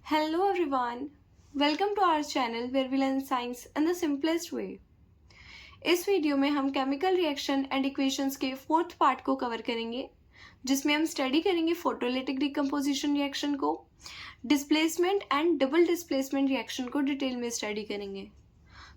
Hello everyone, welcome to our channel where we learn science in the simplest way. इस video में हम chemical reaction and equations के fourth part को cover करेंगे, जिसमें हम स्टडी करेंगे फोटोलिटिक डिकम्पोजिशन रिएक्शन को, displacement and double displacement reaction को डिटेल में स्टडी करेंगे।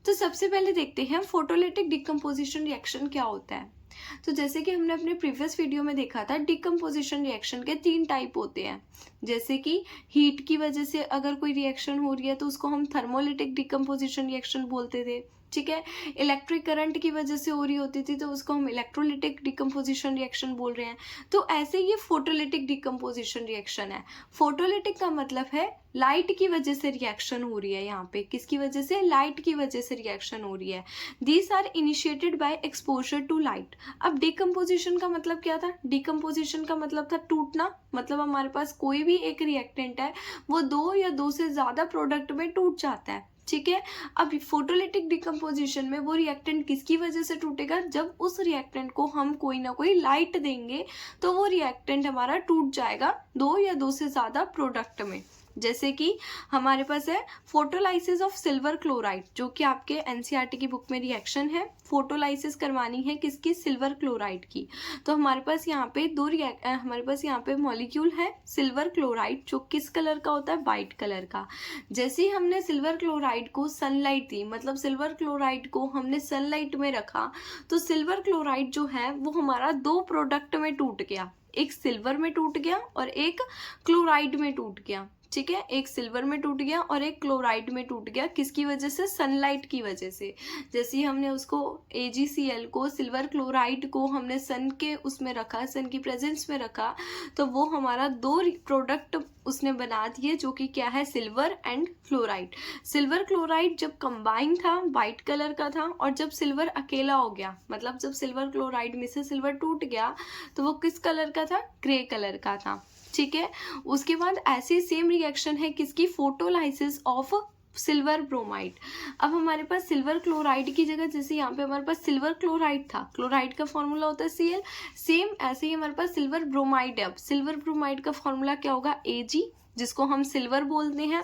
तो सबसे पहले देखते हैं फोटोलिटिक डिकम्पोजिशन रिएक्शन क्या होता है। तो जैसे कि हमने अपने प्रीवियस वीडियो में देखा था, डिकम्पोजिशन रिएक्शन के 3 टाइप होते हैं। जैसे कि हीट की वजह से अगर कोई रिएक्शन हो रही है तो उसको हम थर्मोलिटिक डिकम्पोजिशन रिएक्शन बोलते थे, ठीक है। इलेक्ट्रिक करंट की वजह से हो रही होती थी तो उसको हम इलेक्ट्रोलिटिक डिकम्पोजिशन रिएक्शन बोल रहे हैं। तो ऐसे ये फोटोलिटिक डिकम्पोजिशन रिएक्शन है। फोटोलिटिक का मतलब है लाइट की वजह से रिएक्शन हो रही है। यहाँ पे किसकी वजह से? लाइट की वजह से रिएक्शन हो रही है। These are initiated by exposure to light. अब डिकम्पोजिशन का मतलब क्या था? डिकम्पोजिशन का मतलब था टूटना। मतलब हमारे पास कोई भी एक रिएक्टेंट है, वो 2 या 2 से ज्यादा प्रोडक्ट में टूट जाता है, ठीक है। अब फोटोलिटिक डिकम्पोजिशन में वो रिएक्टेंट किसकी वजह से टूटेगा? जब उस रिएक्टेंट को हम कोई ना कोई लाइट देंगे तो वो रिएक्टेंट हमारा टूट जाएगा 2 या 2 से ज्यादा प्रोडक्ट में। जैसे कि हमारे पास है फोटोलाइसिस ऑफ सिल्वर क्लोराइड, जो कि आपके एनसीईआरटी की बुक में रिएक्शन है। फोटोलाइसिस करवानी है किसकी? सिल्वर क्लोराइड की। तो हमारे पास यहाँ पे मॉलिक्यूल है सिल्वर क्लोराइड, जो किस कलर का होता है? वाइट कलर का। जैसे ही हमने सिल्वर क्लोराइड को सनलाइट दी, मतलब सिल्वर क्लोराइड को हमने सनलाइट में रखा, तो सिल्वर क्लोराइड जो है वो हमारा 2 प्रोडक्ट में टूट गया। एक सिल्वर में टूट गया और एक क्लोराइड में टूट गया, ठीक है। एक सिल्वर में टूट गया और एक क्लोराइड में टूट गया। किसकी वजह से? सनलाइट की वजह से। जैसे ही हमने उसको AgCl को, सिल्वर क्लोराइड को हमने सन के उसमें रखा, सन की प्रेजेंस में रखा, तो वो हमारा 2 प्रोडक्ट उसने बना दिए, जो कि क्या है? Silver and chloride. Silver chloride जब कंबाइन था वाइट कलर का था, और जब सिल्वर अकेला हो गया, मतलब जब सिल्वर क्लोराइड में से सिल्वर टूट गया, तो वो किस कलर का था? ग्रे कलर का था, ठीक है। उसके बाद ऐसी सेम रिएक्शन है किसकी? Photolysis of silver bromide. अब हमारे पास सिल्वर क्लोराइड की जगह, जैसे यहाँ पे हमारे पास सिल्वर क्लोराइड था, क्लोराइड का फॉर्मूला होता है Cl, सेम ऐसे ही हमारे पास सिल्वर ब्रोमाइड है। अब सिल्वर ब्रोमाइड का फॉर्मूला क्या होगा? Ag, जिसको हम सिल्वर बोलते हैं।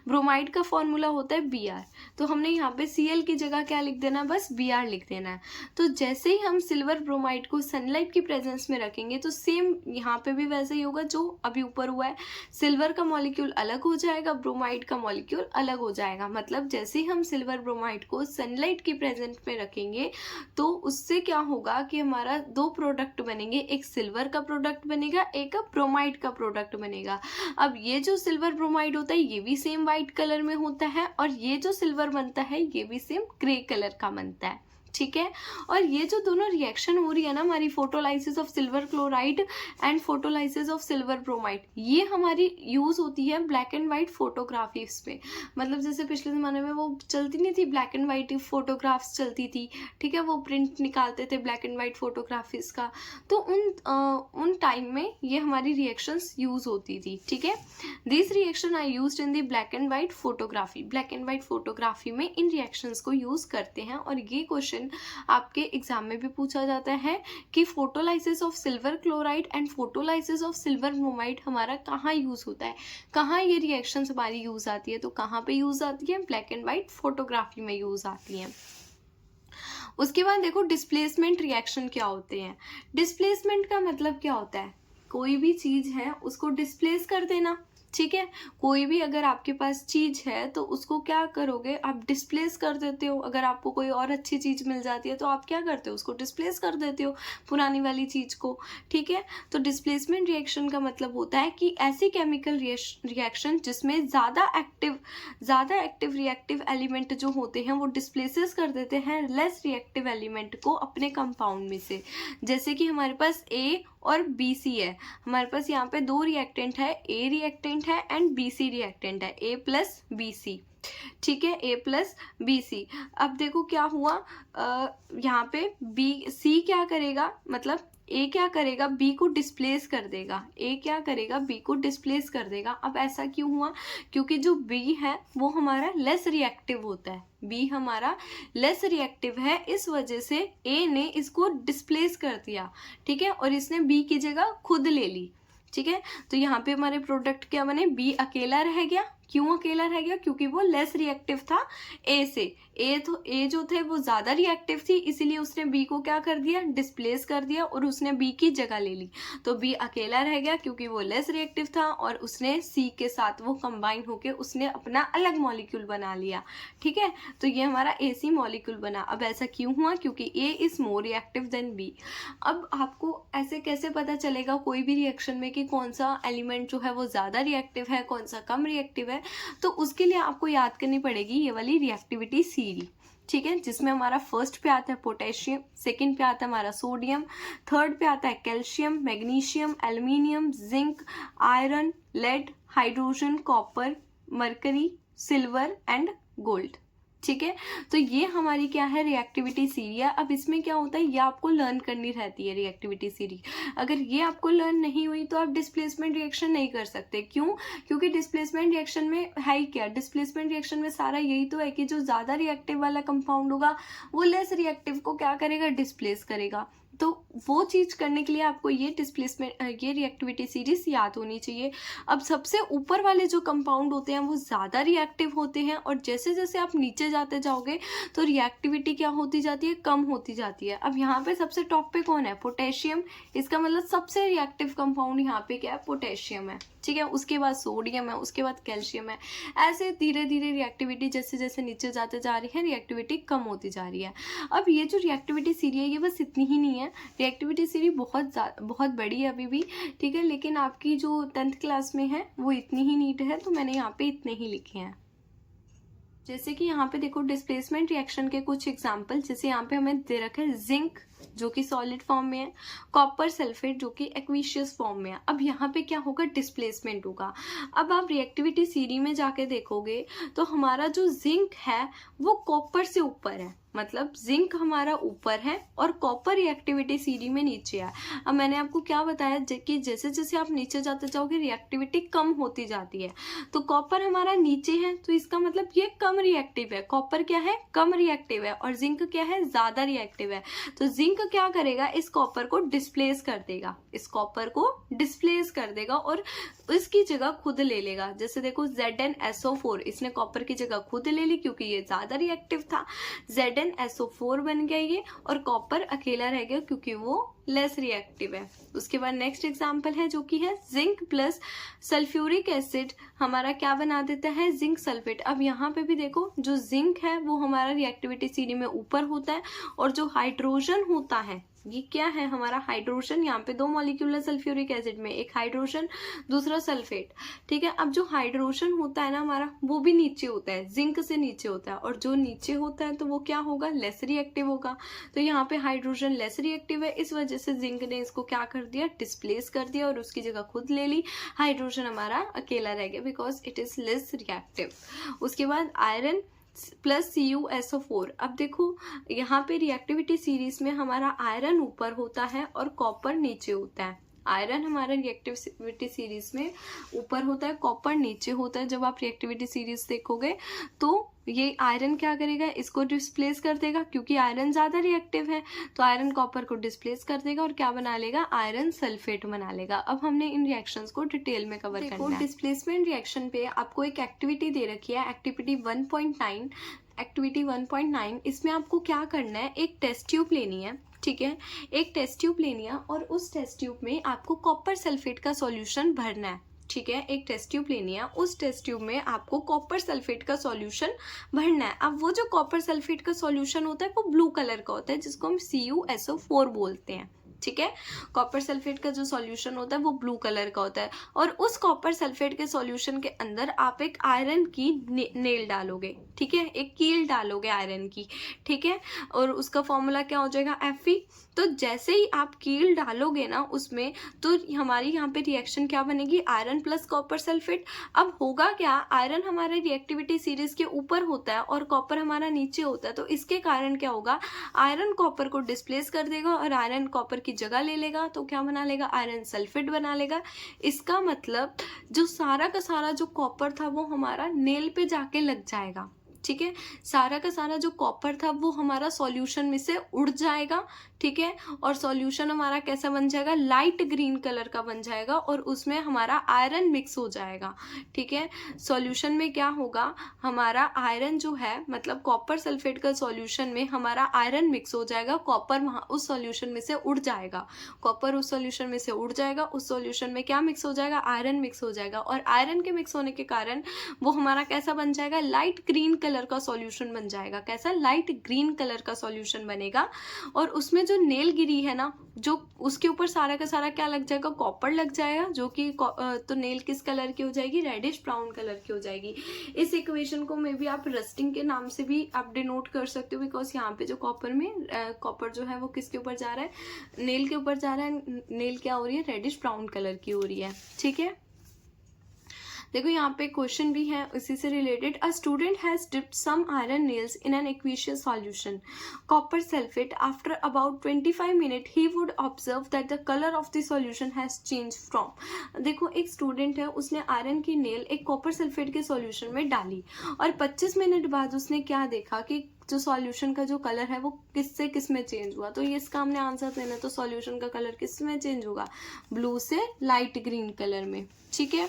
ब्रोमाइड का फॉर्मूला होता है Br। तो हमने यहाँ पे Cl की जगह क्या लिख देना? बस Br लिख देना है। तो जैसे ही हम सिल्वर ब्रोमाइड को सनलाइट की प्रेजेंस में रखेंगे तो सेम यहाँ पे भी वैसे ही होगा जो अभी ऊपर हुआ है। सिल्वर का मॉलिक्यूल अलग हो जाएगा, ब्रोमाइड का मॉलिक्यूल अलग हो जाएगा। मतलब जैसे ही हम सिल्वर ब्रोमाइड को सनलाइट की प्रेजेंस में रखेंगे तो उससे क्या होगा कि हमारा 2 प्रोडक्ट बनेंगे। एक सिल्वर का प्रोडक्ट बनेगा, एक ब्रोमाइड का प्रोडक्ट बनेगा। अब ये जो सिल्वर ब्रोमाइड होता है ये भी सेम वाइट कलर में होता है, और ये जो सिल्वर बनता है ये भी सेम ग्रे कलर का बनता है, ठीक है। और ये जो दोनों रिएक्शन हो रही है ना हमारी, photolysis of silver chloride and photolysis of silver bromide, ये हमारी यूज होती है ब्लैक एंड व्हाइट फोटोग्राफीज में। मतलब जैसे पिछले ज़माने में वो चलती नहीं थी, ब्लैक एंड व्हाइट फोटोग्राफ्स चलती थी, ठीक है। वो प्रिंट निकालते थे ब्लैक एंड व्हाइट फोटोग्राफीज का, तो उन टाइम में ये हमारी रिएक्शंस यूज होती थी, ठीक है। This reaction are used in the black and white photography. Black and white photography में इन रिएक्शंस को यूज करते हैं। और ये क्वेश्चन आपके एग्जाम में भी पूछा जाता है कि photolysis of silver chloride and photolysis of silver bromide हमारा कहाँ यूज होता है, कहाँ ये रिएक्शंस हमारी यूज आती है? तो कहाँ पे यूज आती है? ब्लैक एंड व्हाइट फोटोग्राफी में यूज आती है। उसके बाद देखो डिस्प्लेसमेंट रिएक्शन क्या होते हैं। डिस्प्लेसमेंट का मतलब क्या होता है? कोई भी चीज है उसको डिस्प्लेस कर देना, ठीक है। कोई भी अगर आपके पास चीज है तो उसको क्या करोगे? आप डिस्प्लेस कर देते हो। अगर आपको कोई और अच्छी चीज मिल जाती है तो आप क्या करते हो? उसको डिस्प्लेस कर देते हो, पुरानी वाली चीज को, ठीक है। तो डिस्प्लेसमेंट रिएक्शन का मतलब होता है कि ऐसी केमिकल रिएक्शन जिसमें ज्यादा एक्टिव रिएक्टिव एलिमेंट जो होते हैं वो डिस्प्लेसेस कर देते हैं लेस रिएक्टिव एलिमेंट को अपने कंपाउंड में से। जैसे कि हमारे पास A और BC है। हमारे पास यहाँ पे 2 रिएक्टेंट है, A रिएक्टेंट है एंड BC रिएक्टेंट है, A प्लस BC, ठीक है। A plus BC। अब देखो क्या हुआ, यहाँ पे C क्या करेगा? मतलब A क्या करेगा? B को डिस्प्लेस कर देगा। A क्या करेगा? B को डिस्प्लेस कर देगा। अब ऐसा क्यों हुआ? क्योंकि जो B है वो हमारा लेस रिएक्टिव होता है। B हमारा लेस रिएक्टिव है, इस वजह से A ने इसको डिस्प्लेस कर दिया, ठीक है। और इसने B की जगह खुद ले ली, ठीक है। तो यहाँ पे हमारे प्रोडक्ट क्या बने? B अकेला रह गया, क्यों अकेला रह गया? क्योंकि वो लेस रिएक्टिव था ए से। ए जो थे वो ज्यादा रिएक्टिव थी, इसीलिए उसने बी को क्या कर दिया? डिस्प्लेस कर दिया और उसने बी की जगह ले ली। तो बी अकेला रह गया क्योंकि वो लेस रिएक्टिव था और उसने सी के साथ वो कंबाइन होके उसने अपना अलग मॉलिक्यूल बना लिया। ठीक है, तो ये हमारा ए सी मॉलिक्यूल बना। अब ऐसा क्यों हुआ? क्योंकि A is more reactive than B. अब आपको ऐसे कैसे पता चलेगा कोई भी रिएक्शन में कि कौन सा एलिमेंट जो है वो ज्यादा रिएक्टिव है, कौन सा कम रिएक्टिव है? तो उसके लिए आपको याद करनी पड़ेगी ये वाली रिएक्टिविटी सीरीज। ठीक है, जिसमें हमारा फर्स्ट पे आता है पोटेशियम, सेकंड पे आता है हमारा सोडियम, थर्ड पे आता है calcium, magnesium, aluminium, zinc, iron, lead, hydrogen, copper, mercury, silver and gold. ठीक है, तो ये हमारी क्या है? रिएक्टिविटी सीरीज है। अब इसमें क्या होता है, ये आपको लर्न करनी रहती है रिएक्टिविटी सीरीज। अगर ये आपको लर्न नहीं हुई तो आप डिस्प्लेसमेंट रिएक्शन नहीं कर सकते। क्यों? क्योंकि डिस्प्लेसमेंट रिएक्शन में है क्या? डिस्प्लेसमेंट रिएक्शन में सारा यही तो है कि जो ज्यादा रिएक्टिव वाला कंपाउंड होगा वो लेस रिएक्टिव को क्या करेगा? डिस्प्लेस करेगा। तो वो चीज करने के लिए आपको ये ये रिएक्टिविटी सीरीज याद होनी चाहिए। अब सबसे ऊपर वाले जो कंपाउंड होते हैं वो ज्यादा रिएक्टिव होते हैं और जैसे जैसे आप नीचे जाते जाओगे तो रिएक्टिविटी क्या होती जाती है? कम होती जाती है। अब यहाँ पे सबसे टॉप पे कौन है? पोटेशियम। इसका मतलब सबसे रिएक्टिव कंपाउंड यहाँ पे क्या है? पोटेशियम है। ठीक है, उसके बाद सोडियम है, उसके बाद कैल्शियम है। ऐसे धीरे धीरे रिएक्टिविटी जैसे जैसे नीचे जाते जा रही है रिएक्टिविटी कम होती जा रही है। अब ये जो रिएक्टिविटी सीरीज है ये बस इतनी ही नहीं है, रिएक्टिविटी सीरीज बहुत बड़ी है अभी भी। ठीक है, लेकिन आपकी जो 10th क्लास में है वो इतनी ही नीट है, तो मैंने यहाँ पे इतने ही लिखे हैं। जैसे कि यहाँ पे देखो डिस्प्लेसमेंट रिएक्शन के कुछ एग्जाम्पल, जैसे यहाँ पे हमें दे रखा है जिंक जो कि सॉलिड फॉर्म में है, कॉपर सल्फेट जो कि एक्विशियस फॉर्म में है। अब यहाँ पे क्या होगा? डिस्प्लेसमेंट होगा। अब आप रिएक्टिविटी सीरीज में जाके देखोगे तो हमारा जो जिंक है वो कॉपर से ऊपर है, मतलब जिंक हमारा ऊपर है और कॉपर रिएक्टिविटी सीरीज में नीचे है। अब मैंने आपको क्या बताया कि जैसे जैसे आप नीचे जाते जाओगे रिएक्टिविटी कम होती जाती है। तो कॉपर हमारा नीचे है तो इसका मतलब ये कम रिएक्टिव है। कॉपर क्या है? कम रिएक्टिव है। और जिंक क्या है? ज्यादा रिएक्टिव है। तो जिंक क्या करेगा? इस कॉपर को डिस्प्लेस कर देगा, इस कॉपर को डिस्प्लेस कर देगा और इसकी जगह खुद ले लेगा। जैसे देखो ZnSO4, इसने कॉपर की जगह खुद ले ली क्योंकि ये ज्यादा रिएक्टिव था। ZnSO4 बन गया ये और कॉपर अकेला रह गया क्योंकि वो लेस रिएक्टिव है। उसके बाद नेक्स्ट एग्जांपल है जो कि है जिंक प्लस सल्फ्यूरिक एसिड हमारा क्या बना देता है? Zinc sulphate. अब यहाँ पे भी देखो जो जिंक है वो हमारा रिएक्टिविटी सीरीज में ऊपर होता है और जो हाइड्रोजन होता है ये क्या है? हमारा हाइड्रोजन। यहाँ पे 2 मॉलिक्यूल है सल्फ्यूरिक एसिड में, एक हाइड्रोजन दूसरा सल्फेट। ठीक है, अब जो हाइड्रोजन होता है ना हमारा वो भी नीचे होता है, जिंक से नीचे होता है और जो नीचे होता है तो वो क्या होगा? लेस रिएक्टिव होगा। तो यहाँ पे हाइड्रोजन लेस रिएक्टिव है, इस वजह से जिंक ने इसको क्या कर दिया? डिस्प्लेस कर दिया और उसकी जगह खुद ले ली। हाइड्रोजन हमारा अकेला रह गया because it is less reactive. उसके बाद आयरन प्लस CuSO4। अब देखो यहाँ पे रिएक्टिविटी सीरीज में हमारा आयरन ऊपर होता है और कॉपर नीचे होता है। आयरन हमारा रिएक्टिविटी सीरीज में ऊपर होता है, कॉपर नीचे होता है। जब आप रिएक्टिविटी सीरीज देखोगे तो ये आयरन क्या करेगा? इसको डिस्प्लेस कर देगा क्योंकि आयरन ज्यादा रिएक्टिव है। तो आयरन कॉपर को डिस्प्लेस कर देगा और क्या बना लेगा? आयरन सल्फेट बना लेगा। अब हमने इन रिएक्शंस को डिटेल में कवर करना है। डिस्प्लेसमेंट रिएक्शन पे आपको एक एक्टिविटी दे रखी है, एक्टिविटी 1.9। एक्टिविटी 1.9 इसमें आपको क्या करना है? एक टेस्ट ट्यूब लेनी है। ठीक है, एक टेस्ट ट्यूब लेनी है और उस टेस्ट ट्यूब में आपको कॉपर सल्फेट का सॉल्यूशन भरना है। ठीक है, एक टेस्ट ट्यूब लेनी है, उस टेस्ट ट्यूब में आपको कॉपर सल्फेट का सॉल्यूशन भरना है। अब वो जो कॉपर सल्फेट का सॉल्यूशन होता है वो ब्लू कलर का होता है जिसको हम CuSO4 बोलते हैं। ठीक है, कॉपर सल्फेट का जो सॉल्यूशन होता है वो ब्लू कलर का होता है और उस कॉपर सल्फेट के सॉल्यूशन के अंदर आप एक आयरन की नेल डालोगे। ठीक है, एक कील डालोगे आयरन की। ठीक है, और उसका फॉर्मूला क्या हो जाएगा? Fe। तो जैसे ही आप कील डालोगे ना उसमें तो हमारी यहाँ पे रिएक्शन क्या बनेगी? Iron plus copper sulphate. अब होगा क्या? आयरन हमारे रिएक्टिविटी सीरीज के ऊपर होता है और कॉपर हमारा नीचे होता है, तो इसके कारण क्या होगा? आयरन कॉपर को डिस्प्लेस कर देगा और आयरन कॉपर की जगह ले लेगा। तो क्या बना लेगा? आयरन सल्फेट बना लेगा। इसका मतलब जो सारा का सारा जो कॉपर था वो हमारा नेल पे जाके लग जाएगा। ठीक है। सारा का सारा जो कॉपर था वो हमारा सॉल्यूशन में से उड़ जाएगा, ठीक है, और सॉल्यूशन हमारा कैसा बन जाएगा, लाइट ग्रीन कलर का बन जाएगा और उसमें हमारा आयरन मिक्स हो जाएगा, ठीक है। सॉल्यूशन में क्या होगा, हमारा आयरन जो है, मतलब कॉपर सल्फेट का सॉल्यूशन में हमारा आयरन मिक्स हो जाएगा, कॉपर वहाँ उस सॉल्यूशन में से उड़ जाएगा, कॉपर उस सॉल्यूशन में से उड़ जाएगा, उस सॉल्यूशन में क्या मिक्स हो जाएगा, आयरन मिक्स हो जाएगा, और आयरन के मिक्स होने के कारण वो हमारा कैसा बन जाएगा, लाइट ग्रीन कलर का सॉल्यूशन बन जाएगा। कैसा, लाइट ग्रीन कलर का सॉल्यूशन बनेगा। और उसमें जो नेल गिरी है ना, जो उसके ऊपर सारा का सारा क्या लग जाएगा, कॉपर लग जाएगा, जो कि तो नेल किस कलर की हो जाएगी, रेडिश ब्राउन कलर की हो जाएगी। इस इक्वेशन को मे भी आप रस्टिंग के नाम से भी आप डिनोट कर सकते हो, बिकॉज यहाँ पे जो कॉपर में कॉपर जो है वो किसके ऊपर जा रहा है, नेल के ऊपर जा रहा है। नेल क्या हो रही है, रेडिश ब्राउन कलर की हो रही है, ठीक है। देखो यहाँ पे क्वेश्चन भी है इसी से related. A student has dipped some iron nails in an aqueous solution copper sulphate after about 25 minute he would observe that the colour of the solution has change from. देखो एक स्टूडेंट है, उसने iron की nail एक copper sulphate के solution में डाली और 25 मिनट बाद उसने क्या देखा कि जो सॉल्यूशन का जो कलर है वो किससे किस में चेंज हुआ। तो ये इसका हमने आंसर देना है, तो सॉल्यूशन का कलर किस में चेंज होगा, ब्लू से लाइट ग्रीन कलर में, ठीक है।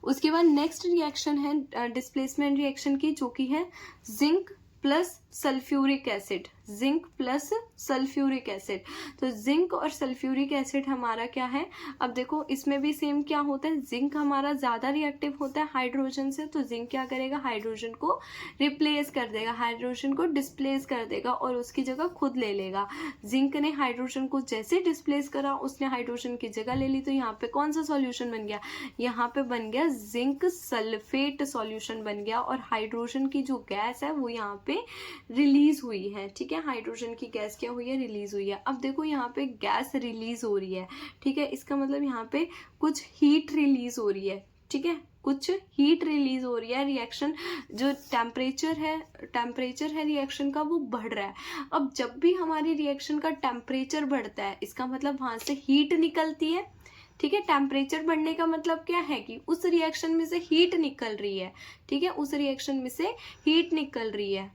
उसके बाद नेक्स्ट रिएक्शन है डिस्प्लेसमेंट रिएक्शन की, जो कि है zinc plus sulphuric acid, zinc plus sulphuric acid. तो जिंक और सल्फ्यूरिक एसिड हमारा क्या है, अब देखो इसमें भी सेम क्या होता है, जिंक हमारा ज़्यादा रिएक्टिव होता है हाइड्रोजन से, तो जिंक क्या करेगा, हाइड्रोजन को रिप्लेस कर देगा, हाइड्रोजन को डिस्प्लेस कर देगा और उसकी जगह खुद ले लेगा। जिंक ने हाइड्रोजन को जैसे डिस्प्लेस करा, उसने हाइड्रोजन की जगह ले ली, तो यहाँ पे कौन सा सॉल्यूशन बन गया, यहाँ पे बन गया जिंक सल्फेट सॉल्यूशन बन गया। और हाइड्रोजन की जो गैस है वो यहाँ पे रिलीज हुई है, ठीक है, हाइड्रोजन की गैस क्या हुई है, रिलीज हुई है। अब देखो यहाँ पे गैस रिलीज हो रही है, ठीक है, इसका मतलब यहाँ पे कुछ हीट रिलीज हो रही है, ठीक है, कुछ हीट रिलीज हो रही है। रिएक्शन जो टेम्परेचर है रिएक्शन का वो बढ़ रहा है। अब जब भी हमारी रिएक्शन का टेम्परेचर बढ़ता है, इसका मतलब वहां से हीट निकलती है, ठीक है। टेम्परेचर बढ़ने का मतलब क्या है कि उस रिएक्शन में से हीट निकल रही है, ठीक है, उस रिएक्शन में से हीट निकल रही है।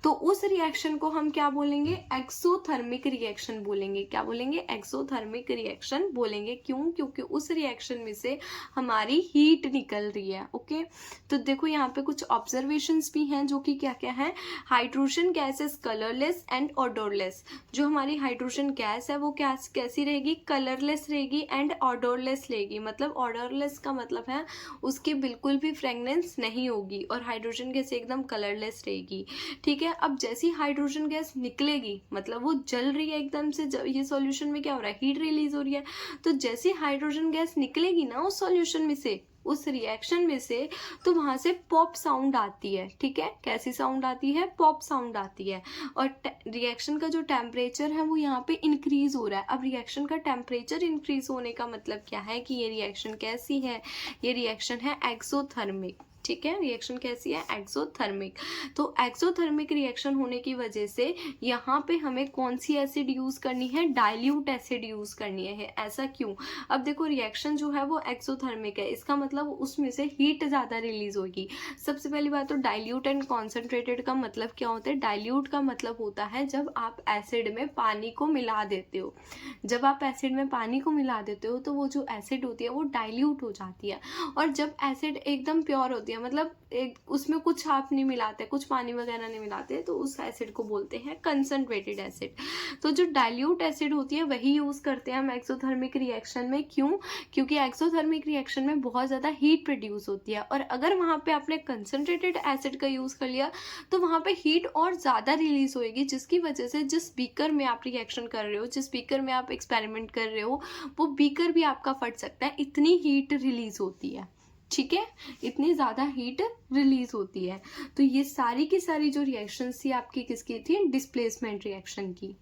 तो उस रिएक्शन को हम क्या बोलेंगे, एक्सोथर्मिक रिएक्शन बोलेंगे। क्या बोलेंगे, एक्सोथर्मिक रिएक्शन बोलेंगे। क्यों, क्योंकि उस रिएक्शन में से हमारी हीट निकल रही है, ओके। तो देखो यहाँ पे कुछ ऑब्जर्वेशंस भी हैं, जो कि क्या क्या है, hydrogen gas is colourless and odourless. जो हमारी हाइड्रोजन गैस है वो कैसी रहेगी, कलरलेस रहेगी एंड ऑडोरलेस रहेगी। मतलब ऑडोरलेस का मतलब है उसकी बिल्कुल भी फ्रेगनेंस नहीं होगी, और हाइड्रोजन गैस एकदम कलरलेस रहेगी, ठीक है। अब जैसी हाइड्रोजन गैस निकलेगी, मतलब वो जल रही है एकदम से, ये सॉल्यूशन में क्या हो रहा है, हीट रिलीज हो रही है। तो जैसी हाइड्रोजन गैस निकलेगी ना उस सॉल्यूशन में से, उस रिएक्शन में से, तो वहां से पॉप साउंड आती है, ठीक है। कैसी साउंड आती है, पॉप साउंड आती है। और रिएक्शन का जो टेम्परेचर है वो यहाँ पे इंक्रीज हो रहा है। अब रिएक्शन का टेम्परेचर इंक्रीज होने का मतलब क्या है कि ये रिएक्शन कैसी है, ये रिएक्शन है एक्सोथर्मिक, ठीक है। रिएक्शन कैसी है, एक्सोथर्मिक। तो एक्सोथर्मिक रिएक्शन होने की वजह से यहाँ पे हमें कौन सी एसिड यूज करनी है, डाइल्यूट एसिड यूज करनी है। ऐसा क्यों, अब देखो रिएक्शन जो है वो एक्सोथर्मिक है, इसका मतलब उसमें से हीट ज्यादा रिलीज होगी। सबसे पहली बात तो डाइल्यूट एंड कॉन्सेंट्रेटेड का मतलब क्या होता है, डाइल्यूट का मतलब होता है जब आप एसिड में पानी को मिला देते हो। जब आप एसिड में पानी को मिला देते हो तो वो जो एसिड होती है वो डाइल्यूट हो जाती है। और जब एसिड एकदम प्योर होती है, मतलब एक उसमें कुछ आप नहीं मिलाते, कुछ पानी वगैरह नहीं मिलाते, तो उस एसिड को बोलते हैं कंसंट्रेटेड एसिड। तो जो डाइल्यूट एसिड होती है वही यूज करते हैं हम एक्सोथर्मिक रिएक्शन में। क्यों, क्योंकि एक्सोथर्मिक रिएक्शन में बहुत ज्यादा हीट प्रोड्यूस होती है, और अगर वहां पे आपने कंसंट्रेटेड एसिड का यूज कर लिया तो वहां पे हीट और ज्यादा रिलीज होगी, जिसकी वजह से जिस बीकर में आप रिएक्शन कर रहे हो, जिस बीकर में आप एक्सपेरिमेंट कर रहे हो, वो बीकर भी आपका फट सकता है, इतनी हीट रिलीज होती है, ठीक है, इतनी ज़्यादा हीट रिलीज होती है। तो ये सारी की सारी जो रिएक्शन थी आपकी किसकी थी, डिस्प्लेसमेंट रिएक्शन की।